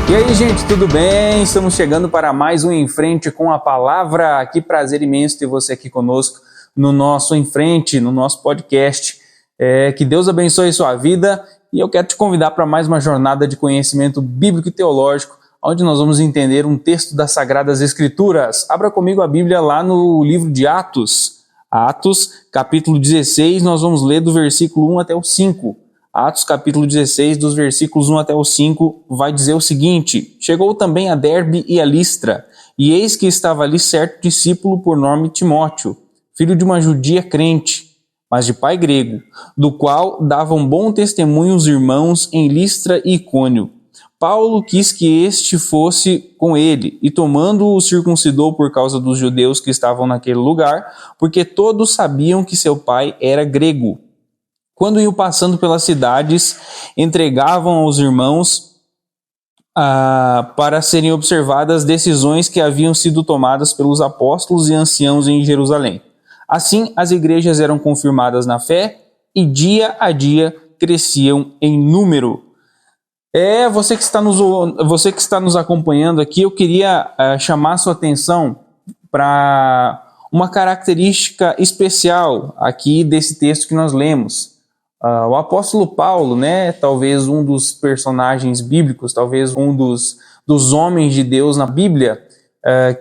E aí, gente, tudo bem? Estamos chegando para mais um Em Frente com a Palavra. Que prazer imenso ter você aqui conosco no nosso Em Frente, no nosso podcast. Que Deus abençoe sua vida e eu quero te convidar para mais uma jornada de conhecimento bíblico e teológico, onde nós vamos entender um texto das Sagradas Escrituras. Abra comigo a Bíblia lá no livro de Atos. Atos, capítulo 16, nós vamos ler do versículo 1 até o 5. Atos capítulo 16, dos versículos 1 até o 5, vai dizer o seguinte: Chegou também a Derbe e a Listra, e eis que estava ali certo discípulo por nome Timóteo, filho de uma judia crente, mas de pai grego, do qual davam bom testemunho os irmãos em Listra e Icônio. Paulo quis que este fosse com ele, e tomando-o circuncidou por causa dos judeus que estavam naquele lugar, porque todos sabiam que seu pai era grego. Quando iam passando pelas cidades, entregavam aos irmãos para serem observadas as decisões que haviam sido tomadas pelos apóstolos e anciãos em Jerusalém. Assim, as igrejas eram confirmadas na fé e dia a dia cresciam em número. Você que está nos acompanhando aqui, eu queria chamar a sua atenção para uma característica especial aqui desse texto que nós lemos. O apóstolo Paulo, talvez um dos personagens bíblicos, talvez um dos homens de Deus na Bíblia,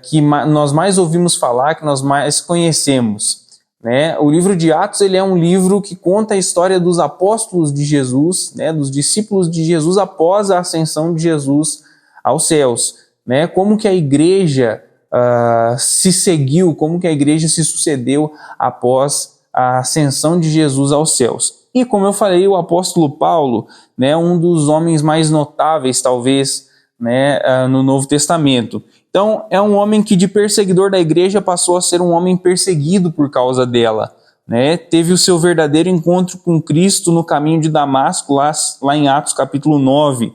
que nós mais ouvimos falar, que nós mais conhecemos. O livro de Atos ele é um livro que conta a história dos apóstolos de Jesus, dos discípulos de Jesus após a ascensão de Jesus aos céus. Como que a igreja se seguiu, como que a igreja se sucedeu após a ascensão de Jesus aos céus. E como eu falei, o apóstolo Paulo, um dos homens mais notáveis, talvez, no Novo Testamento. Então, é um homem que de perseguidor da igreja passou a ser um homem perseguido por causa dela. Teve o seu verdadeiro encontro com Cristo no caminho de Damasco, lá em Atos capítulo 9.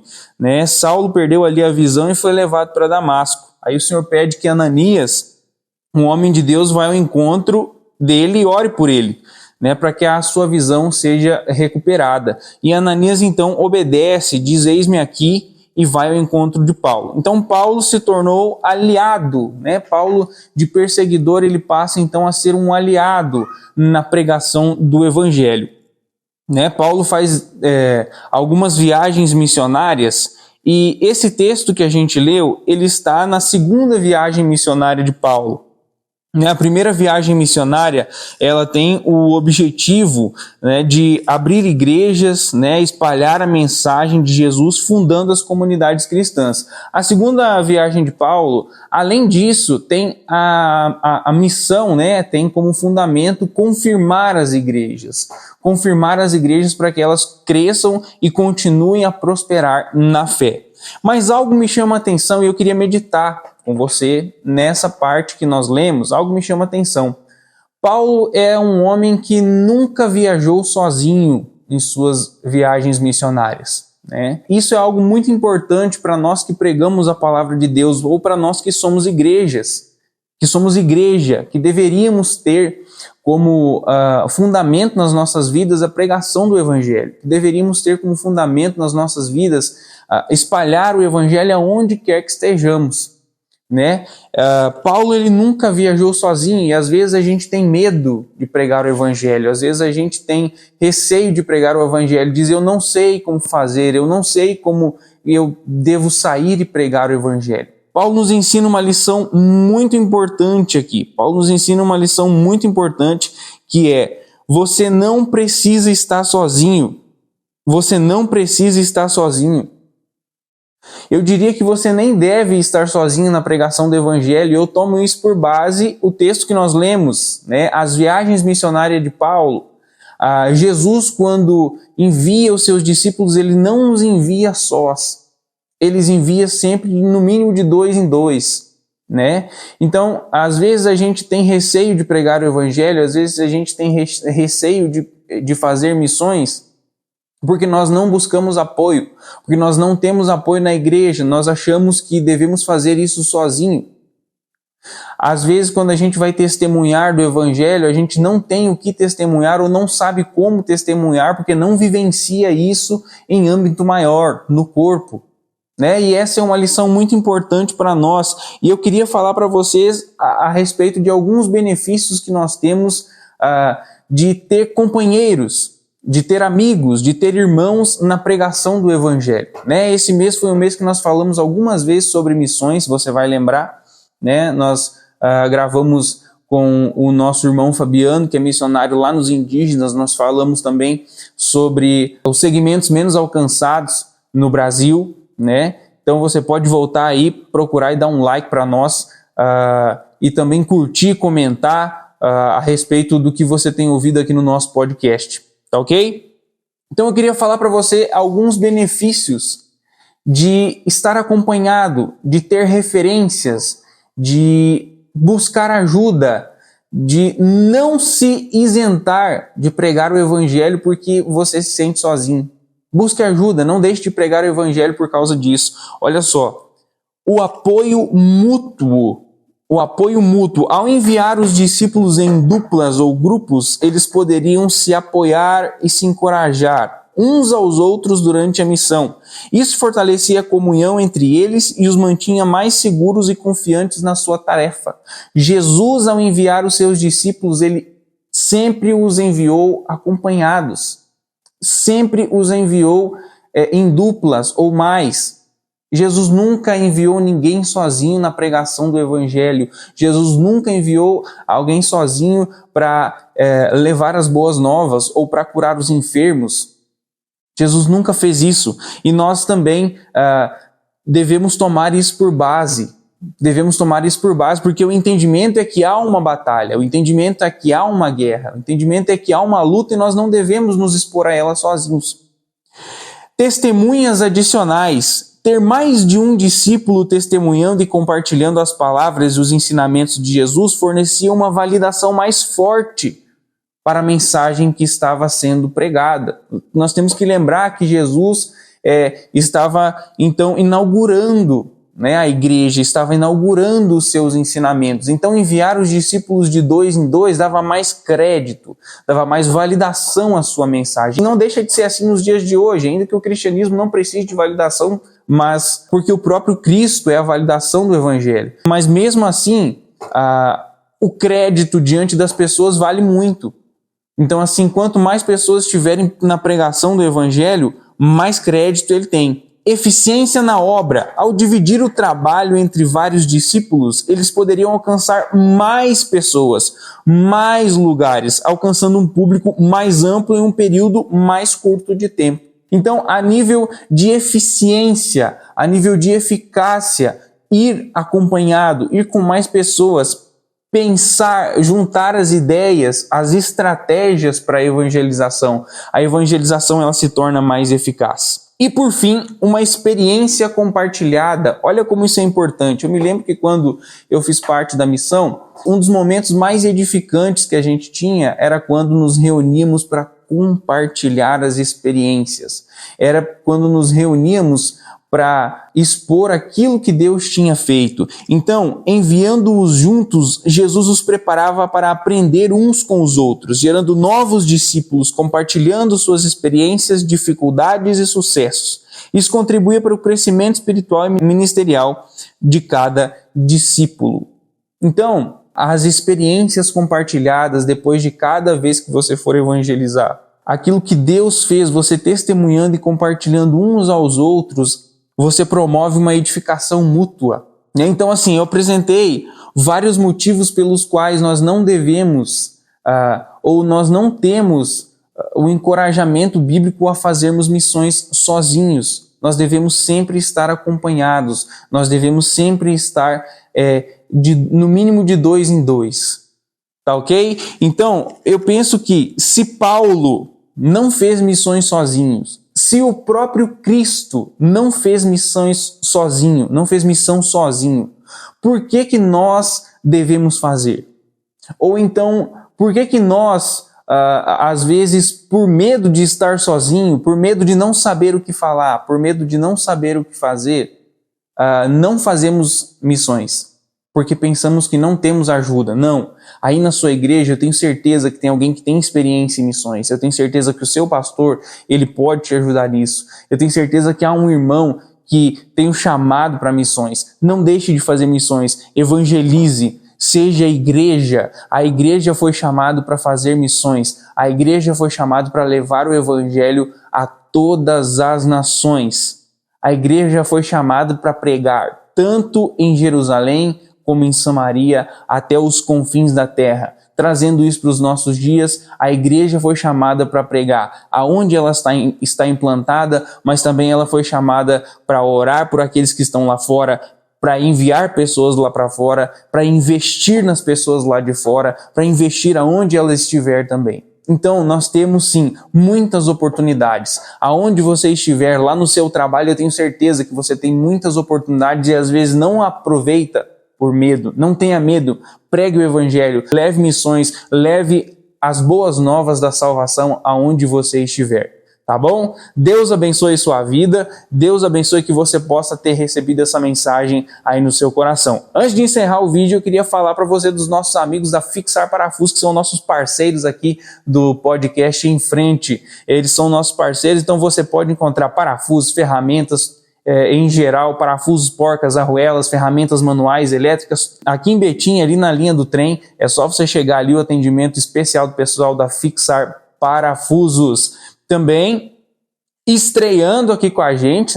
Saulo perdeu ali a visão e foi levado para Damasco. Aí o Senhor pede que Ananias, um homem de Deus, vá ao encontro dele e ore por ele, para que a sua visão seja recuperada. E Ananias então obedece, diz: eis-me aqui, e vai ao encontro de Paulo. Então Paulo se tornou aliado, Paulo, de perseguidor, ele passa então a ser um aliado na pregação do evangelho. Paulo faz algumas viagens missionárias, e esse texto que a gente leu, ele está na segunda viagem missionária de Paulo. A primeira viagem missionária, ela tem o objetivo de abrir igrejas, espalhar a mensagem de Jesus, fundando as comunidades cristãs. A segunda viagem de Paulo, além disso, tem a missão, tem como fundamento confirmar as igrejas para que elas cresçam e continuem a prosperar na fé. Mas algo me chama a atenção e eu queria meditar com você nessa parte que nós lemos. Algo me chama a atenção. Paulo é um homem que nunca viajou sozinho em suas viagens missionárias. Isso é algo muito importante para nós que pregamos a palavra de Deus, ou para nós que somos igrejas, que deveríamos ter como fundamento nas nossas vidas a pregação do evangelho, que deveríamos ter como fundamento nas nossas vidas espalhar o evangelho aonde quer que estejamos. Paulo ele nunca viajou sozinho, e às vezes a gente tem medo de pregar o evangelho, às vezes a gente tem receio de pregar o evangelho, diz: eu não sei como fazer, eu não sei como eu devo sair e pregar o evangelho. Paulo nos ensina uma lição muito importante aqui. Que é: você não precisa estar sozinho. Eu diria que você nem deve estar sozinho na pregação do evangelho. Eu tomo isso por base o texto que nós lemos, as viagens missionárias de Paulo. Jesus, quando envia os seus discípulos, ele não os envia sós. Eles envia sempre no mínimo de 2 em 2. Então, às vezes a gente tem receio de pregar o evangelho, às vezes a gente tem receio de fazer missões, porque nós não buscamos apoio, porque nós não temos apoio na igreja, nós achamos que devemos fazer isso sozinho. Às vezes, quando a gente vai testemunhar do evangelho, a gente não tem o que testemunhar ou não sabe como testemunhar, porque não vivencia isso em âmbito maior, no corpo. né? E essa é uma lição muito importante para nós. E eu queria falar para vocês a respeito de alguns benefícios que nós temos de ter companheiros, de ter amigos, de ter irmãos na pregação do Evangelho, né? Esse mês foi um mês que nós falamos algumas vezes sobre missões, você vai lembrar, né? Nós gravamos com o nosso irmão Fabiano, que é missionário lá nos indígenas. Nós falamos também sobre os segmentos menos alcançados no Brasil, né? Então você pode voltar aí, procurar e dar um like para nós e também curtir, comentar a respeito do que você tem ouvido aqui no nosso podcast, tá ok? Então eu queria falar para você alguns benefícios de estar acompanhado, de ter referências, de buscar ajuda, de não se isentar de pregar o Evangelho porque você se sente sozinho. Busque ajuda, não deixe de pregar o Evangelho por causa disso. Olha só, o apoio mútuo. Ao enviar os discípulos em duplas ou grupos, eles poderiam se apoiar e se encorajar uns aos outros durante a missão. Isso fortalecia a comunhão entre eles e os mantinha mais seguros e confiantes na sua tarefa. Jesus, ao enviar os seus discípulos, ele sempre os enviou acompanhados. Sempre os enviou em duplas ou mais. Jesus nunca enviou ninguém sozinho na pregação do Evangelho. Jesus nunca enviou alguém sozinho para levar as boas novas ou para curar os enfermos. Jesus nunca fez isso. E nós também devemos tomar isso por base. Devemos tomar isso por base, porque o entendimento é que há uma batalha, o entendimento é que há uma guerra, o entendimento é que há uma luta e nós não devemos nos expor a ela sozinhos. Testemunhas adicionais. Ter mais de um discípulo testemunhando e compartilhando as palavras e os ensinamentos de Jesus fornecia uma validação mais forte para a mensagem que estava sendo pregada. Nós temos que lembrar que Jesus estava, então, inaugurando, né, a igreja, estava inaugurando os seus ensinamentos. Então, enviar os discípulos de 2 em 2 dava mais crédito, dava mais validação à sua mensagem. Não deixa de ser assim nos dias de hoje, ainda que o cristianismo não precise de validação, mas porque o próprio Cristo é a validação do Evangelho. Mas mesmo assim, o crédito diante das pessoas vale muito. Então, assim, quanto mais pessoas estiverem na pregação do Evangelho, mais crédito ele tem. Eficiência na obra. Ao dividir o trabalho entre vários discípulos, eles poderiam alcançar mais pessoas, mais lugares, alcançando um público mais amplo em um período mais curto de tempo. Então, a nível de eficiência, a nível de eficácia, ir acompanhado, ir com mais pessoas, pensar, juntar as ideias, as estratégias para a evangelização ela se torna mais eficaz. E por fim, uma experiência compartilhada. Olha como isso é importante. Eu me lembro que quando eu fiz parte da missão, um dos momentos mais edificantes que a gente tinha era quando nos reuníamos para compartilhar as experiências. Era quando nos reuníamos para expor aquilo que Deus tinha feito. Então, enviando-os juntos, Jesus os preparava para aprender uns com os outros, gerando novos discípulos, compartilhando suas experiências, dificuldades e sucessos. Isso contribuía para o crescimento espiritual e ministerial de cada discípulo. Então, as experiências compartilhadas depois de cada vez que você for evangelizar, aquilo que Deus fez, você testemunhando e compartilhando uns aos outros, você promove uma edificação mútua. Então, assim, eu apresentei vários motivos pelos quais nós não devemos, ou nós não temos o encorajamento bíblico a fazermos missões sozinhos. Nós devemos sempre estar acompanhados, nós devemos sempre estar no mínimo de 2 em 2. Tá ok? Então, eu penso que se Paulo não fez missões sozinhos, se o próprio Cristo não fez missões sozinho, não fez missão sozinho, por que nós devemos fazer? Ou então, por que nós, às vezes, por medo de estar sozinho, por medo de não saber o que falar, por medo de não saber o que fazer, não fazemos missões? Porque pensamos que não temos ajuda. Não. Aí na sua igreja eu tenho certeza que tem alguém que tem experiência em missões. Eu tenho certeza que o seu pastor, ele pode te ajudar nisso. Eu tenho certeza que há um irmão que tem um chamado para missões, não deixe de fazer missões, evangelize, seja igreja. A igreja foi chamada para fazer missões, a igreja foi chamada para levar o evangelho a todas as nações. A igreja foi chamada para pregar tanto em Jerusalém como em Samaria, até os confins da terra. Trazendo isso para os nossos dias, a igreja foi chamada para pregar aonde ela está implantada, mas também ela foi chamada para orar por aqueles que estão lá fora, para enviar pessoas lá para fora, para investir nas pessoas lá de fora, para investir aonde ela estiver também. Então, nós temos sim muitas oportunidades. Aonde você estiver, lá no seu trabalho, eu tenho certeza que você tem muitas oportunidades e às vezes não aproveita por medo. Não tenha medo, pregue o evangelho, leve missões, leve as boas novas da salvação aonde você estiver. Tá bom? Deus abençoe sua vida, Deus abençoe que você possa ter recebido essa mensagem aí no seu coração. Antes de encerrar o vídeo, eu queria falar para você dos nossos amigos da Fixar Parafusos, que são nossos parceiros aqui do podcast Em Frente. Eles são nossos parceiros, então você pode encontrar parafusos, ferramentas, em geral, parafusos, porcas, arruelas, ferramentas manuais, elétricas. Aqui em Betim, ali na linha do trem, é só você chegar ali, o atendimento especial do pessoal da Fixar Parafusos. Também estreando aqui com a gente,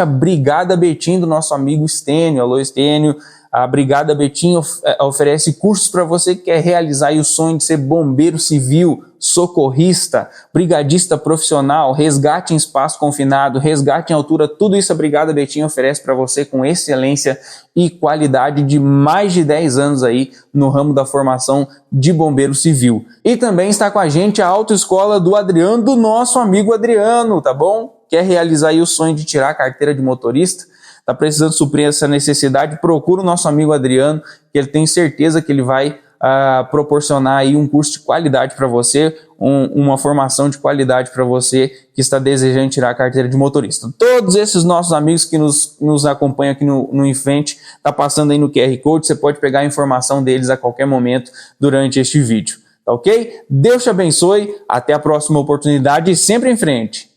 a Brigada Betim do nosso amigo Estênio. Alô, Estênio. A Brigada Betim oferece cursos para você que quer realizar aí o sonho de ser bombeiro civil, socorrista, brigadista profissional, resgate em espaço confinado, resgate em altura. Tudo isso a Brigada Betim oferece para você com excelência e qualidade de mais de 10 anos aí no ramo da formação de bombeiro civil. E também está com a gente a autoescola do Adriano, do nosso amigo Adriano, tá bom? Quer realizar aí o sonho de tirar a carteira de motorista? Está precisando suprir essa necessidade? Procura o nosso amigo Adriano, que ele tem certeza que ele vai proporcionar aí um curso de qualidade para você, uma formação de qualidade para você que está desejando tirar a carteira de motorista. Todos esses nossos amigos que nos acompanham aqui no Em Frente, tá passando aí no QR Code, você pode pegar a informação deles a qualquer momento durante este vídeo, tá ok? Deus te abençoe, até a próxima oportunidade e sempre em frente!